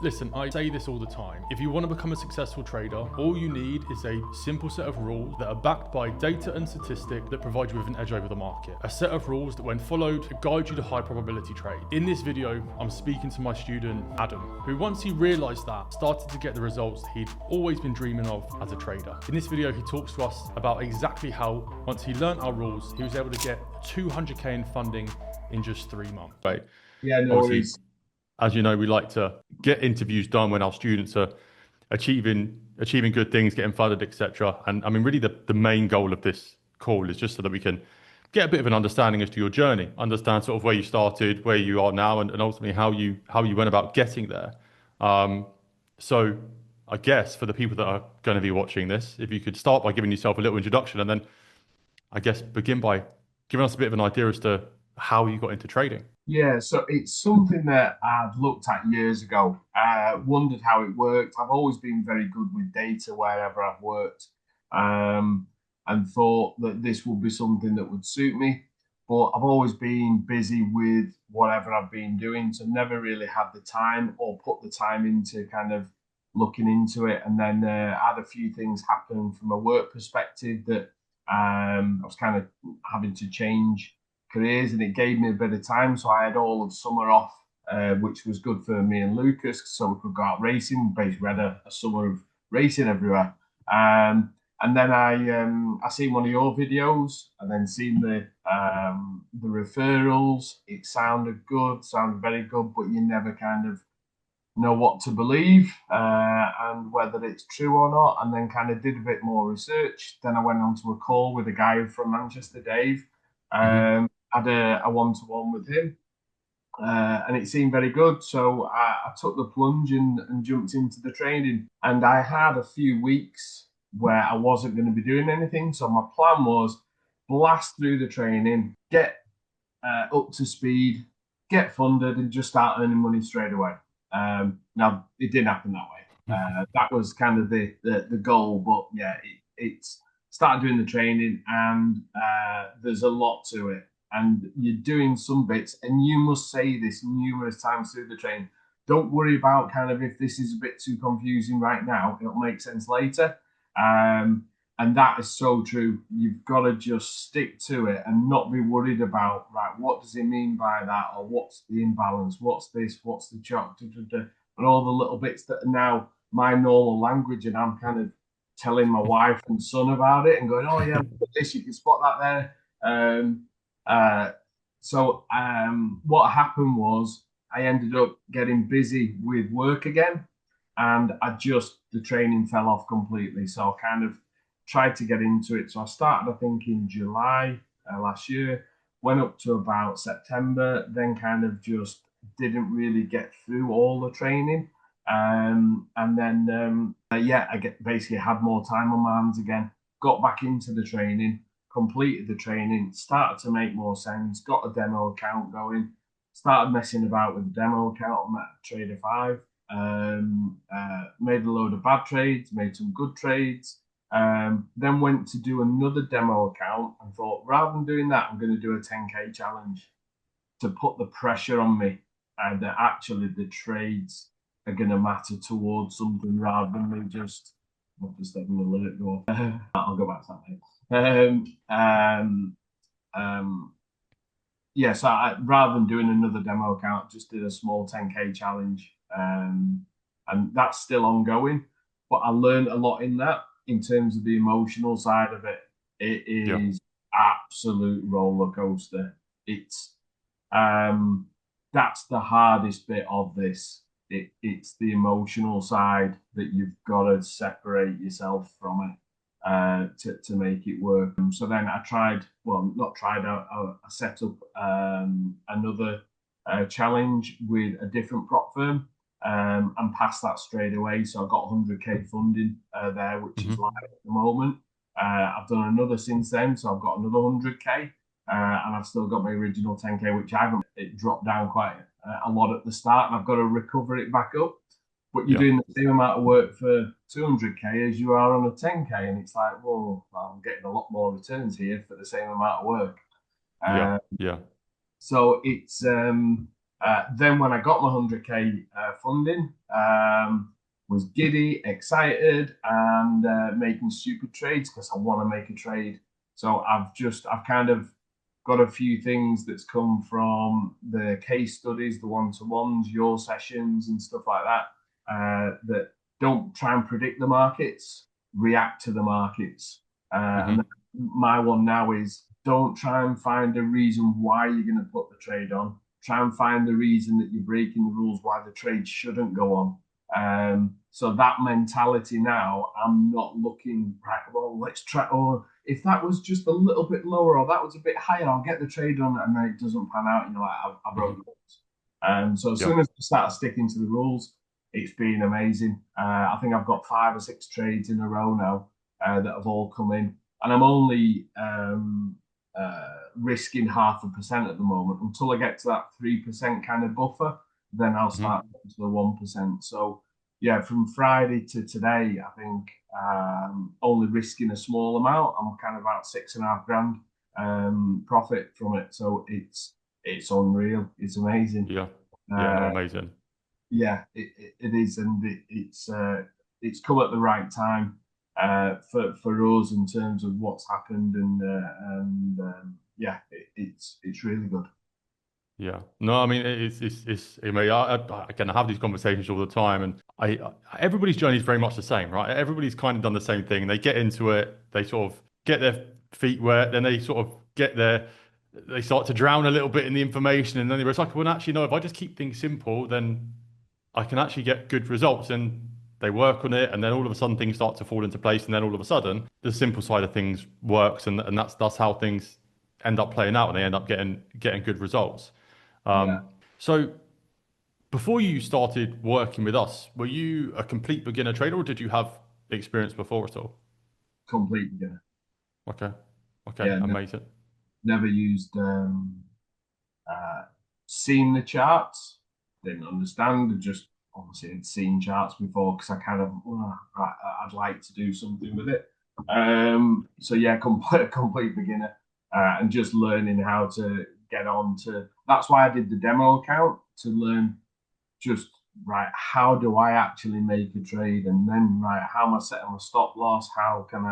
Listen, I say this all the time. If you want to become a successful trader, all you need is a simple set of rules that are backed by data and statistic that provide you with an edge over the market. A set of rules that, when followed, guide you to high probability trade. In this video, I'm speaking to my student, Adam, who once he realized that, started to get the results that he'd always been dreaming of as a trader. In this video, he talks to us about exactly how, once he learned our rules, he was able to get 200K in funding in just 3 months. Right. Yeah, no Obviously, worries. as you know, we like to get interviews done when our students are achieving good things, getting funded, etc. And I mean, really, the main goal of this call is just so that we can get a bit of an understanding as to your journey, understand sort of where you started, where you are now, and ultimately how you went about getting there. So I guess for the people that are going to be watching this, if you could start by giving yourself a little introduction, and then I guess begin by giving us a bit of an idea as to how you got into trading. Yeah, so it's something that I've looked at years ago. Wondered how it worked. I've always been very good with data wherever I've worked, um, and thought that this would be something that would suit me. But I've always been busy with whatever I've been doing, so never really had the time or put the time into kind of looking into it. And then had a few things happen from a work perspective that I was kind of having to change careers, and it gave me a bit of time. So I had all of summer off, which was good for me and Lucas, so we could go out racing. Basically, we had a summer of racing everywhere. And then I seen one of your videos, and then seen the referrals. It sounded good, sounded very good, but you never kind of know what to believe and whether it's true or not. And then kind of did a bit more research. Then I went on to a call with a guy from Manchester, Dave. Hmm. Had a one-to-one with him, and it seemed very good. So I took the plunge and jumped into the training. And I had a few weeks where I wasn't going to be doing anything. So my plan was blast through the training, get up to speed, get funded, and just start earning money straight away. Now it didn't happen that way. That was kind of the goal, but yeah, it's started doing the training, and there's a lot to it. And you're doing some bits, and you must say this numerous times through the training. Don't worry about kind of if this is a bit too confusing right now. It'll make sense later. Um, and that is so true. You've got to just stick to it and not be worried about, right, what does it mean by that? Or what's the imbalance? What's this? What's the chop? And all the little bits that are now my normal language. And I'm kind of telling my wife and son about it and going, oh, yeah, look at this, you can spot that there. Um, uh, what happened was I ended up getting busy with work again, and the training fell off completely. So I kind of tried to get into it. So I started, I think, in July last year, went up to about September, then kind of just didn't really get through all the training. And then, yeah, basically had more time on my hands again, got back into the training, completed the training, started to make more sense, got a demo account going, started messing about with the demo account on MetaTrader 5, made a load of bad trades, made some good trades, then went to do another demo account and thought, rather than doing that, I'm going to do a 10K challenge to put the pressure on me and that actually the trades are going to matter towards something rather than me just, I'll just let an alert go off. I'll go back to that later. Um, yeah, so rather than doing another demo account, just did a small 10K challenge. And that's still ongoing. But I learned a lot in that in terms of the emotional side of it. It Yeah. is absolute roller coaster. It's um, that's the hardest bit of this. It's the emotional side that you've got to separate yourself from it to make it work. So then I tried, well, not tried, I set up another challenge with a different prop firm and passed that straight away. So I got 100K funding there, which is live Hmm. at the moment. I've done another since then, so I've got another 100K. And I've still got my original 10K, which I haven't. It dropped down quite a lot at the start, and I've got to recover it back up. But you're Yeah. doing the same amount of work for 200K as you are on a 10K, and it's like, well, I'm getting a lot more returns here for the same amount of work. Yeah. Uh, Yeah. so Then when I got my 100k funding, was giddy, excited, and making stupid trades because I want to make a trade. So I've kind of got a few things that's come from the case studies, the one-to-ones, your sessions, and stuff like that. That don't try and predict the markets, react to the markets. And Hmm. my one now is don't try and find a reason why you're going to put the trade on. Try and find the reason that you're breaking the rules why the trade shouldn't go on. So that mentality now, I'm not looking right. Well, let's try. Or if that was just a little bit lower, or that was a bit higher, I'll get the trade on, and then it doesn't pan out. And you're like, I broke Hmm. the rules. So as Yeah. soon as I start sticking to the rules, it's been amazing. I think I've got 5 or 6 trades in a row now that have all come in, and I'm only risking 0.5% at the moment until I get to that 3% kind of buffer. Then I'll Hmm. start to the 1%. So yeah, from Friday to today, I think only risking a small amount. I'm kind of about 6.5 grand profit from it. So it's unreal. It's amazing. Yeah. Yeah. No, Uh, amazing. yeah, it is, and it's come at the right time for us in terms of what's happened, and yeah, it's really good. Yeah. No, I mean, it's I mean, again, I have these conversations all the time, and everybody's journey is very much the same, right? Everybody's kind of done the same thing. They get into it, they sort of get their feet wet, then they sort of they start to drown a little bit in the information, and then they're like, well, actually, no, if I just keep things simple, then I can actually get good results. And they work on it, and then all of a sudden things start to fall into place, and then all of a sudden the simple side of things works, and that's how things end up playing out, and they end up getting good results. Yeah, So before you started working with us, were you a complete beginner trader, or did you have experience before at all? complete beginner. Okay, okay, Yeah, amazing. never used uh, seen the charts, didn't understand. I just obviously had seen charts before because I kind of I'd like to do something with it. So yeah, complete beginner, and just learning how to get on to. That's why I did the demo account to learn just right. How do I actually make a trade, and then right, how am I setting my stop loss? How can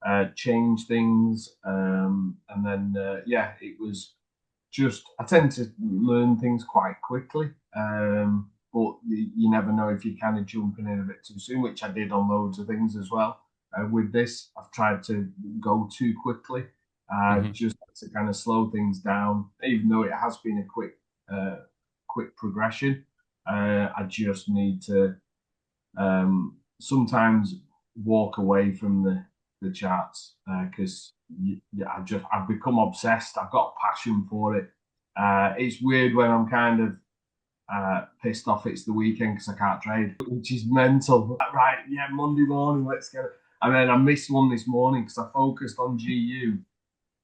I change things? And then yeah, it was just I tend to learn things quite quickly. But you never know if you're kind of jumping in a bit too soon, which I did on loads of things as well. With this, I've tried to go too quickly, Hmm. just to kind of slow things down. Even though it has been a quick progression, I just need to sometimes walk away from the charts because yeah, I've become obsessed. I've got a passion for it. It's weird when I'm kind of pissed off it's the weekend because I can't trade, which is mental. Right, yeah, Monday morning, let's get it. And then I missed one this morning because I focused on GU.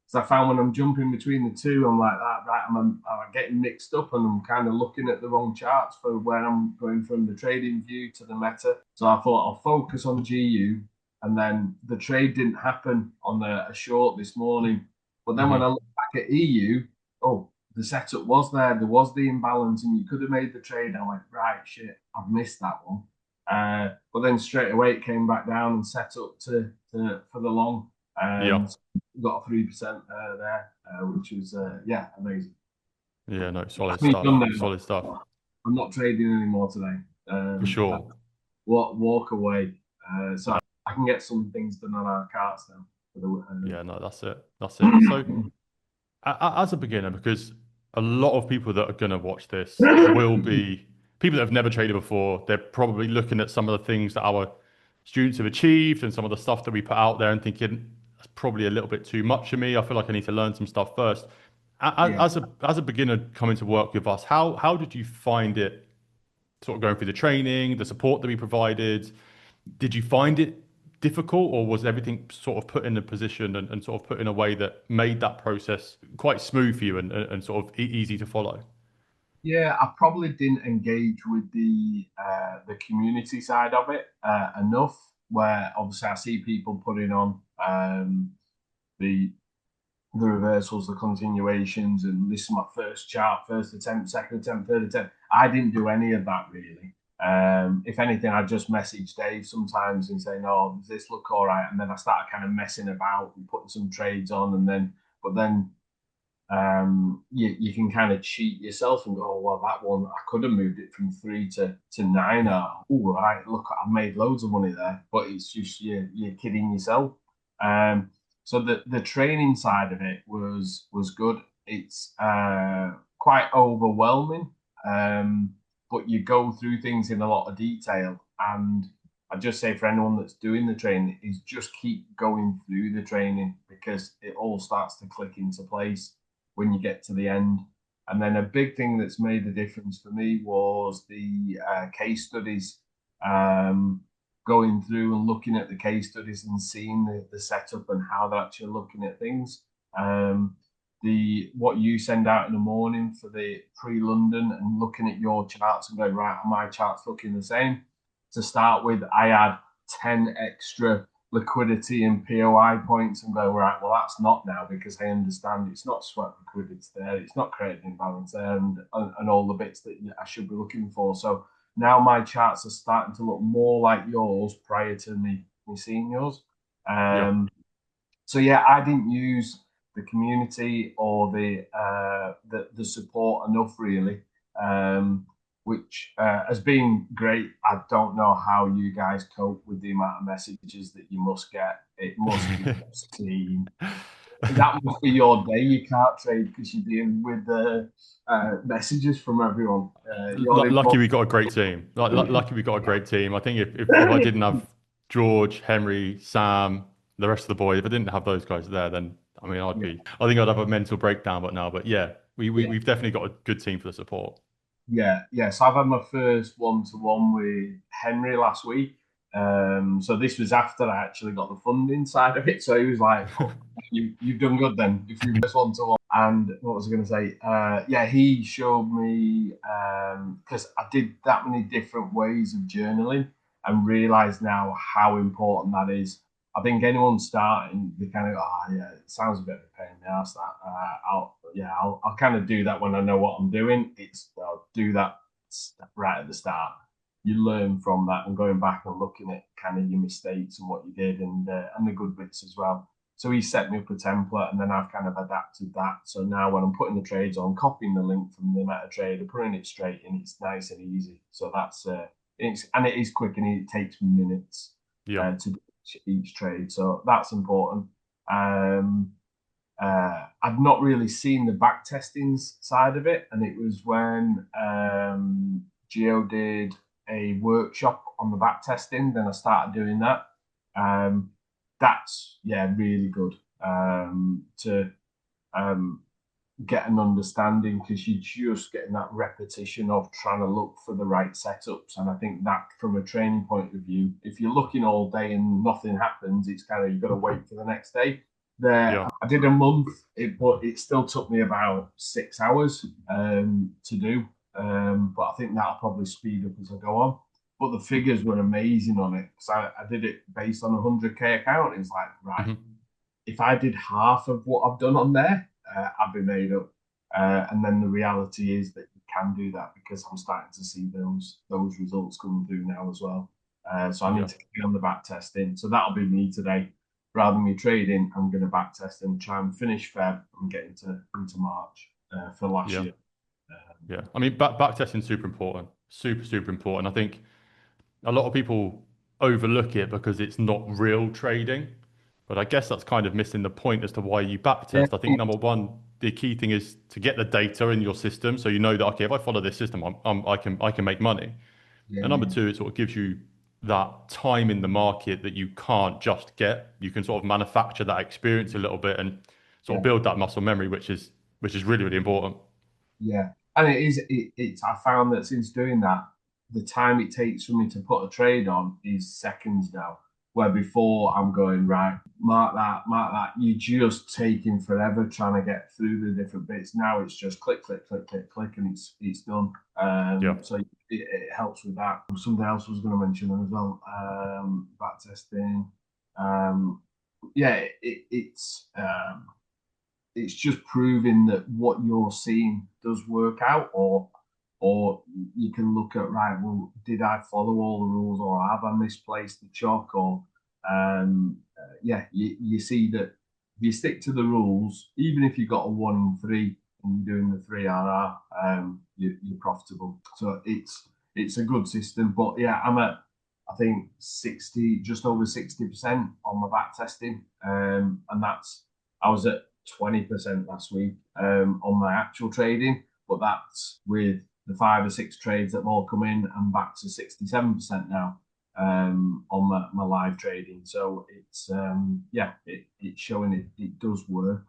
So I found when I'm jumping between the two, I'm like that, right? I'm getting mixed up and I'm kind of looking at the wrong charts for where I'm going from the trading view to the meta. So I thought I'll focus on GU. And then the trade didn't happen on a short this morning. But then when I Hmm. look back at EU, oh, the setup was there. There was the imbalance and you could have made the trade. I went, right, shit, I've missed that one. But then straight away it came back down and set up to for the long. Yeah, And got 3% there, which was yeah, amazing. yeah, no, solid Definitely stuff, done now. solid stuff I'm not trading anymore today. for sure. Walk away, so I can get some things done on our carts now. For Yeah, no, that's it, that's it. So as a beginner, because a lot of people that are going to watch this will be people that have never traded before. They're probably looking at some of the things that our students have achieved and some of the stuff that we put out there and thinking that's probably a little bit too much for me. I feel like I need to learn some stuff first. yeah, As a beginner coming to work with us, how did you find it? Sort of going through the training, the support that we provided. Did you find it difficult, or was everything sort of put in a position and sort of put in a way that made that process quite smooth for you and sort of easy to follow? yeah. I probably didn't engage with the community side of it enough. Where obviously I see people putting on the the reversals, the continuations, and this is my first chart, first attempt, second attempt, third attempt. I didn't do any of that really. If anything, I just message Dave sometimes and say, "No, does this look all right?" And then I started kind of messing about and putting some trades on, and then you can kind of cheat yourself and go, "Oh, well, that one I could have moved it from 3 to 9. Oh, right, look, I made loads of money there," but it's just you're kidding yourself. So the training side of it was good. It's quite overwhelming, but you go through things in a lot of detail. And I just say for anyone that's doing the training is just keep going through the training because it all starts to click into place when you get to the end. And then a big thing that's made the difference for me was the case studies. Going through and looking at the case studies and seeing the setup and how they're actually looking at things. The what you send out in the morning for the pre-London and looking at your charts and going, right, are my charts looking the same? To start with, I had 10 extra liquidity and POI points and go, right, well, that's not now because I understand it's not swept liquidity there, it's not created imbalance there, and all the bits that I should be looking for. So now my charts are starting to look more like yours prior to me seeing yours. So yeah, I didn't use the community or the support enough really, which has been great. I don't know how you guys cope with the amount of messages that you must get. It must be obscene. That must be your day. You can't trade because you're dealing with the messages from everyone. Lucky we got a great team. Lucky we got a great team. I think if I didn't have George, Henry, Sam, the rest of the boys, if I didn't have those guys there, then I mean, I think I'd have a mental breakdown. But yeah, we've definitely got a good team for the support. Yeah. So I've had my first one-to-one with Henry last week. So this was after I actually got the funding side of it. So he was like, oh, you've done good then if you first one-to-one. And what was I going to say? Yeah, he showed me because I did that many different ways of journaling and realised now how important that is. I think anyone starting, they kind of go, oh yeah, it sounds a bit of a pain in the ass that. I'll kind of do that when I know what I'm doing. I'll do that right at the start. You learn from that and going back and looking at kind of your mistakes and what you did and the good bits as well. So he set me up a template and then I've kind of adapted that. So now when I'm putting the trades on, copying the link from the MetaTrader, putting it straight in, it's nice and easy. So that's and it is quick and it takes minutes to do each trade. So that's important. I've not really seen the back testings side of it, and it was when Geo did a workshop on the back testing, then I started doing that. That's really good to get an understanding because you're just getting that repetition of trying to look for the right setups. And I think that from a training point of view, if you're looking all day and nothing happens, it's kind of you've got to wait for the next day. I did a month, but it still took me about 6 hours to do. But I think that'll probably speed up as I go on. But the figures were amazing on it because I did it based on a 100K account. It's like, right, if I did half of what I've done on there, I'd be made up. And then the reality is that you can do that because I'm starting to see those results coming through now as well. So I need to get on the back testing. So that'll be me today. Rather than me trading, I'm going to back test and try and finish Feb and get into March for last year. Yeah, I mean, back testing is super important. Super important. I think a lot of people overlook it because it's not real trading. But I guess that's kind of missing the point as to why you backtest. I think number one, the key thing is to get the data in your system, so you know that okay, if I follow this system, I can make money. And number two, it sort of gives you that time in the market that you can't just get. You can sort of manufacture that experience a little bit and sort of build that muscle memory, which is really important. Yeah, and it's I found that since doing that, the time it takes for me to put a trade on is seconds now. Where before I'm going, right, mark that. You're just taking forever trying to get through the different bits. Now it's just click, and it's done. So it helps with that. Something else I was going to mention as well. Back testing. It's it's just proving that what you're seeing does work out, or you can look at, right, well, did I follow all the rules, or have I misplaced the chalk, or yeah, you see that if you stick to the rules, even if you got a 1 in 3 and you're doing the 3RR, you're profitable. So it's a good system. But yeah, I'm at, I think, 60, just over 60% on my back testing, and I was at 20% last week on my actual trading, but that's with the 5 or 6 trades that have all come in. I'm back to 67% now on my live trading. So it's yeah, it's showing it does work.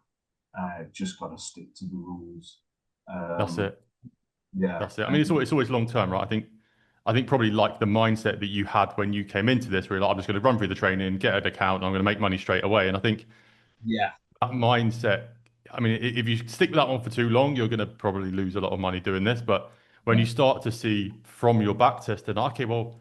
Just got to stick to the rules. That's Um, it. yeah, That's it. I mean, and it's always long term, right? I think probably like the mindset that you had when you came into this, where you're like, I'm just going to run through the training, get an account, and I'm going to make money straight away. And I think yeah, that mindset, I mean, if you stick with that one for too long, you're going to probably lose a lot of money doing this. But when yeah, you start to see from your back testing, okay, well,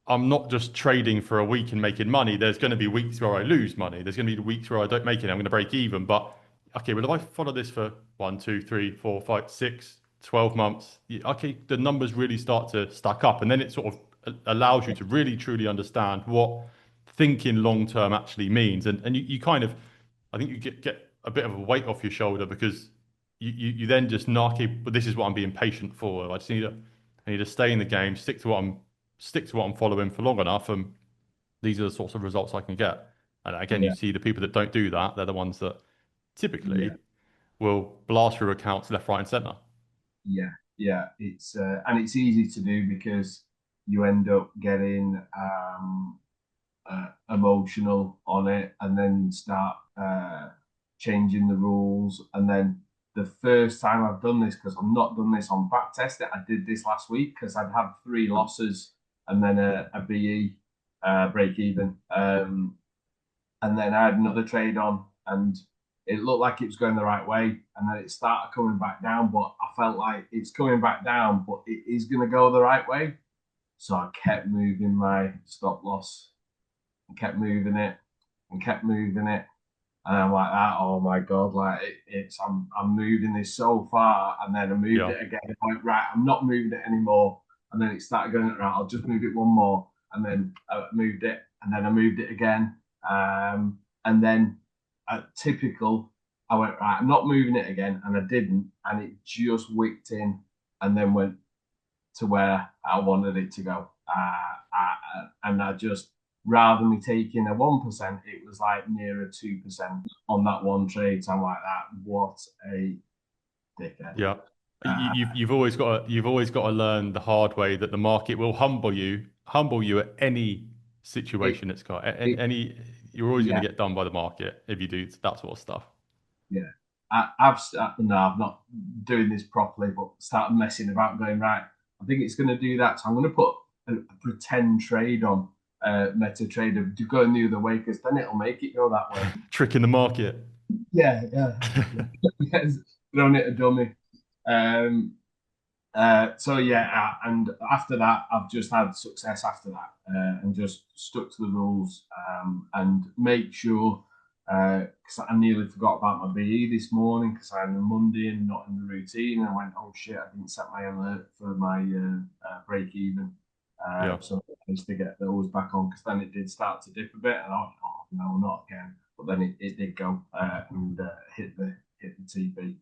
I'm not just trading for a week and making money. There's going to be weeks where I lose money. There's going to be weeks where I don't make it. I'm going to break even. But okay, well, if I follow this for 12 months, okay, the numbers really start to stack up. And then it sort of allows you to really truly understand what thinking long term actually means. And you kind of, I think you get a bit of a weight off your shoulder because you then just know, okay, but this is what I'm being patient for. I need to stay in the game, stick to what I'm following for long enough, and these are the sorts of results I can get. And again, you yeah, see the people that don't do that, they're the ones that yeah, typically will blast through accounts left, right, and center. yeah, yeah. It's and it's easy to do because you end up getting emotional on it, and then start changing the rules. And then the first time I've done this, because I've not done this on back testing, I did this last week because I'd had 3 losses and then a BE break even. And then I had another trade on, and it looked like it was going the right way, and then it started coming back down. But I felt like it's coming back down, but it is going to go the right way. So I kept moving my stop loss, and kept moving it, and kept moving it. And I'm like, that, oh my God, like it's I'm moving this so far, and then I moved Yeah, it again. I went, right, I'm not moving it anymore. And then it started going, right, I'll just move it one more. And then I moved it, and then I moved it again. And then typical, I went, right, I'm not moving it again. And I didn't. And it just wicked in and then went to where I wanted it to go. And I just, rather than me taking a 1%, it was like nearer 2% on that one trade. So I'm like, that, what a dickhead. yeah. Uh, You've always got to learn the hard way that the market will humble you at any it, situation it's got. it, Any, you're always going to yeah, get done by the market if you do that sort of stuff. yeah. I've no, I'm not doing this properly, but started messing about, going, right, I think it's going to do that. So I'm going to put a pretend trade on MetaTrader to go the other way, because then it'll make it go that way. Tricking the market. Yeah, yeah. Yes, thrown it a dummy. Um, so yeah, and after that, I've just had success after that, and just stuck to the rules, and make sure, because I nearly forgot about my BE this morning because I had a Monday and not in the routine. And I went, oh shit, I didn't set my alert for my break even. Yeah, So I used to get those back on, because then it did start to dip a bit, and I went, oh no, not again. But then it did go and hit the TP.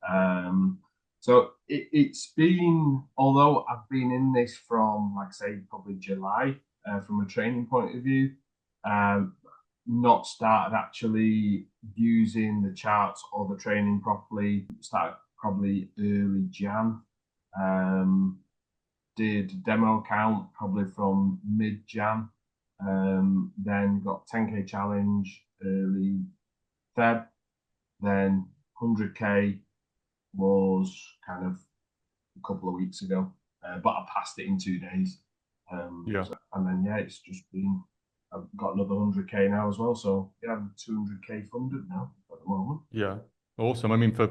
Um, so it's been, although I've been in this from, like I say, probably July, from a training point of view, um, not started actually using the charts or the training properly. Started probably early Jan. Um, did demo account probably from mid Jan. Then got 10K challenge early Feb. Then 100K was kind of a couple of weeks ago, but I passed it in 2 days. yeah. And then yeah, it's just been. I've got another 100K now as well, so yeah, I'm 200K funded now at the moment. Yeah, awesome. I mean, for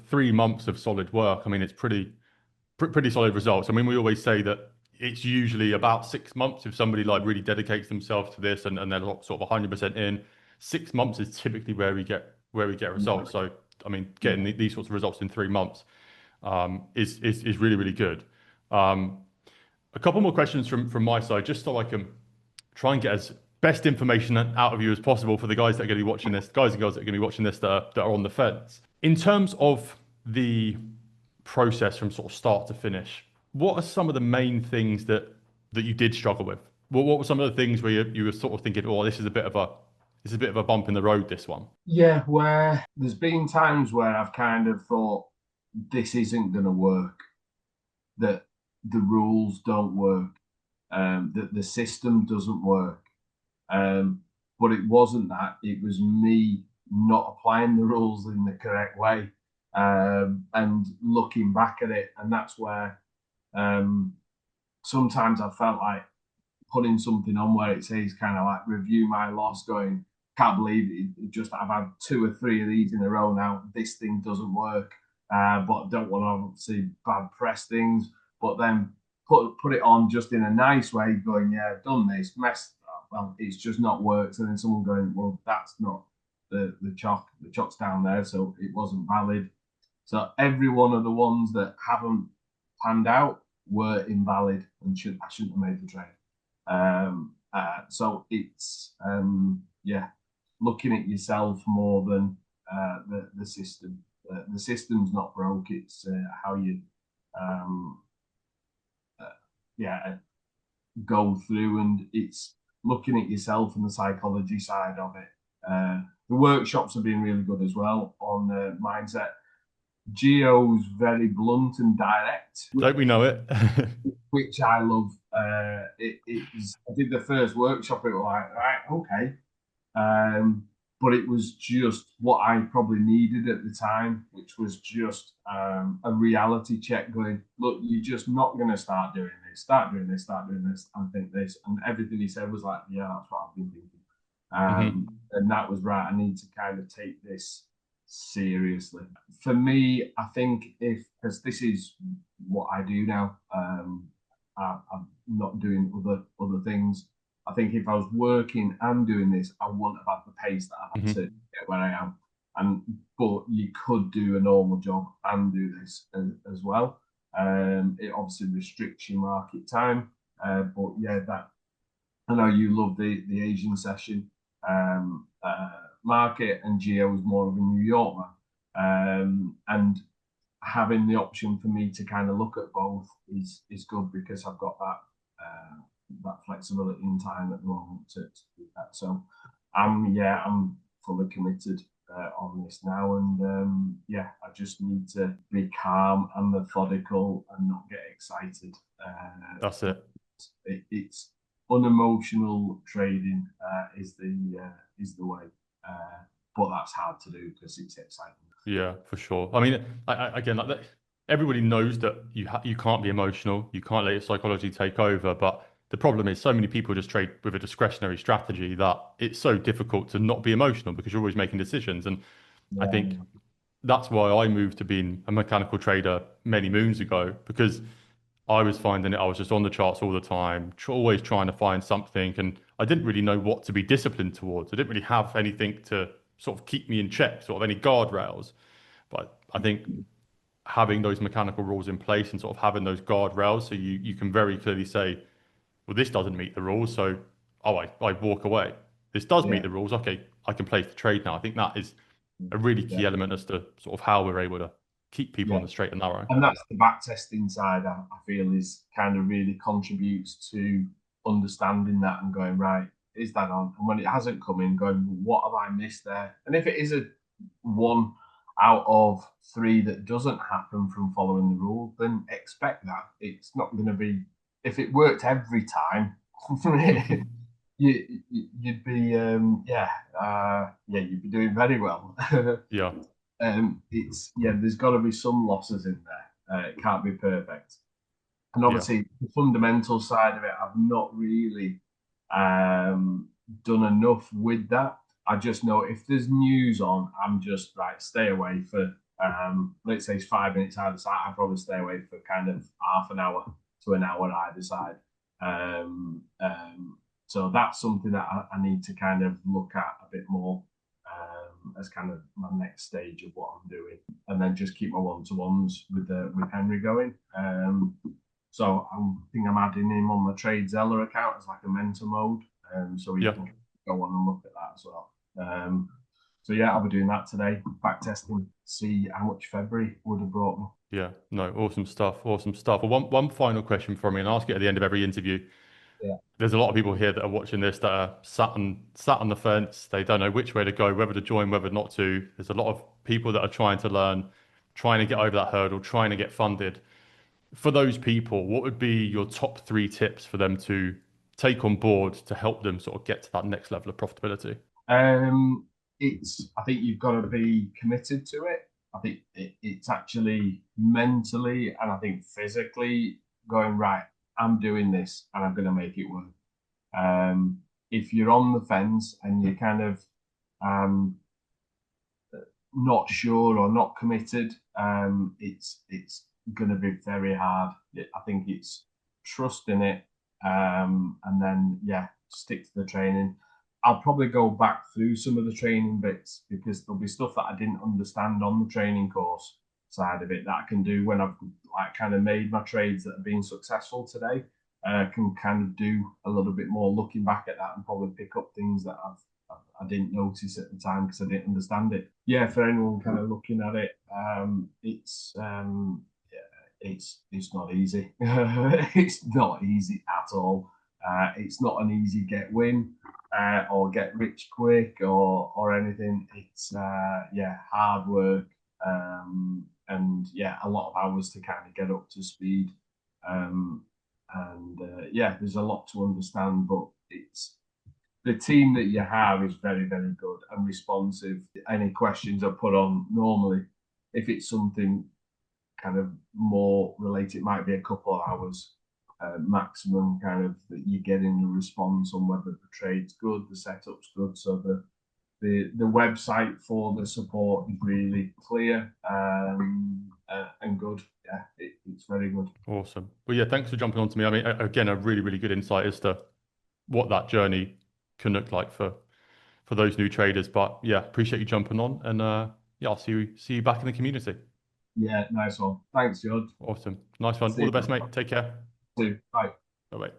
3 months of solid work, I mean, it's pretty solid results. I mean, we always say that it's usually about 6 months if somebody like really dedicates themselves to this and they're sort of 100% in. 6 months is typically where we get where we get results. So, I mean, getting these sorts of results in 3 months is really, really good. A couple more questions from my side, just so I can try and get as best information out of you as possible for the guys that are going to be watching this, guys and girls that are going to be watching this that are on the fence. In terms of the process from sort of start to finish, what are some of the main things that you did struggle with? What were some of the things where you were sort of thinking, oh, this is a bit of a bump in the road, this one? Yeah, where there's been times where I've kind of thought this isn't going to work, that the rules don't work, that the system doesn't work. But it wasn't that. It was me not applying the rules in the correct way, and looking back at it. And that's where sometimes I felt like putting something on where it says kind of like review my loss, going, can't believe it. Just I've had 2 or 3 of these in a row now. This thing doesn't work, but I don't want to obviously bad press things. But then put it on just in a nice way, going, yeah, I've done this, messed up. Well, it's just not worked. And then someone going, well, that's not the chalk. The chalk's down there, so it wasn't valid. So every one of the ones that haven't panned out were invalid and I shouldn't have made the trade. So it's yeah, looking at yourself more than the system. The system's not broke. It's how you yeah go through, and it's looking at yourself and the psychology side of it. The workshops have been really good as well on mindset. Gio's very blunt and direct. Don't we know it? Which I love. I did the first workshop, it was like, right, okay. But it was just what I probably needed at the time, which was just a reality check going, look, you're just not going to start doing this, and think this. And everything he said was like, yeah, that's what I've been thinking. And that was right. I need to kind of take this seriously. For me, I think because this is what I do now, I'm not doing other things. I think if I was working and doing this, I wouldn't have had the pace that I've had to get where I am. But you could do a normal job and do this as well. It obviously restricts your market time. But yeah, that I know you love the Asian session market, and Gio was more of a New York man. And having the option for me to kind of look at both is good, because I've got that flexibility in time at the moment to do that. So I'm fully committed on this now, and I just need to be calm and methodical and not get excited. That's it. It's unemotional trading is the way, but that's hard to do because it's exciting. Yeah, for sure. I mean, again, like that, everybody knows that you can't be emotional, you can't let your psychology take over. But the problem is, so many people just trade with a discretionary strategy that it's so difficult to not be emotional because you're always making decisions. And I think that's why I moved to being a mechanical trader many moons ago, because I was finding it. I was just on the charts all the time, always trying to find something, and I didn't really know what to be disciplined towards. I didn't really have anything to sort of keep me in check, sort of any guardrails. But I think having those mechanical rules in place and sort of having those guardrails, so you can very clearly say, well, this doesn't meet the rules, so I walk away. This does meet the rules. Okay, I can place the trade now. I think that is a really key element as to sort of how we're able to keep people on the straight and narrow. And that's the back testing side, I feel, is kind of really contributes to understanding that and going, right, is that on? And when it hasn't come in, going, what have I missed there? And if it is a 1 out of 3 that doesn't happen from following the rules, then expect that. It's not going to be, if it worked every time, you'd be you'd be doing very well. Yeah. There's got to be some losses in there. It can't be perfect. And obviously, the fundamental side of it, I've not really done enough with that. I just know if there's news on, I'm just right. Stay away for let's say it's 5 minutes either side. I'd probably stay away for kind of half an hour to an hour either side. So that's something that I need to kind of look at a bit more. as kind of my next stage of what I'm doing, and then just keep my one-to-ones with Henry going. So I think I'm adding him on my Trade Zeller account as like a mentor mode, so he Yeah. can go on and look at that as well. So yeah, I'll be doing that today, back testing, see how much February would have brought me. Yeah, no, awesome stuff, awesome stuff. Well, one final question from me, and I ask it at the end of every interview. Yeah. There's a lot of people here that are watching this that are sat on the fence. They don't know which way to go, whether to join, whether not to. There's a lot of people that are trying to learn, trying to get over that hurdle, trying to get funded. For those people, what would be your top three tips for them to take on board to help them sort of get to that next level of profitability? I think you've got to be committed to it. I think it's actually mentally and I think physically going, right, I'm doing this and I'm going to make it work. If you're on the fence and you're kind of not sure or not committed, it's going to be very hard. I think it's trust in it, and then yeah, stick to the training. I'll probably go back through some of the training bits because there'll be stuff that I didn't understand on the training course side of it that I can do when I've like kind of made my trades that have been successful today. Can kind of do a little bit more looking back at that and probably pick up things that I didn't notice at the time because I didn't understand it. Yeah, for anyone kind of looking at it, it's not easy. It's not easy at all. It's not an easy get win or get rich quick or anything. It's yeah, hard work and yeah, a lot of hours to kind of get up to speed. And yeah, there's a lot to understand, but it's the team that you have is very, very good and responsive. Any questions I put on normally, if it's something kind of more related, it might be a couple of hours maximum kind of that you get in the response on whether the trade's good, the setup's good. So the website for the support is really clear and good. Yeah, it's very good. Awesome. Well, yeah, thanks for jumping on to me. I mean, again, a really, really good insight as to what that journey can look like for those new traders. But yeah, appreciate you jumping on, and yeah, I'll see you back in the community. Yeah, nice one. Thanks, George. Awesome, nice one. See All you the best, mate. Take care. soon. Bye. Bye bye.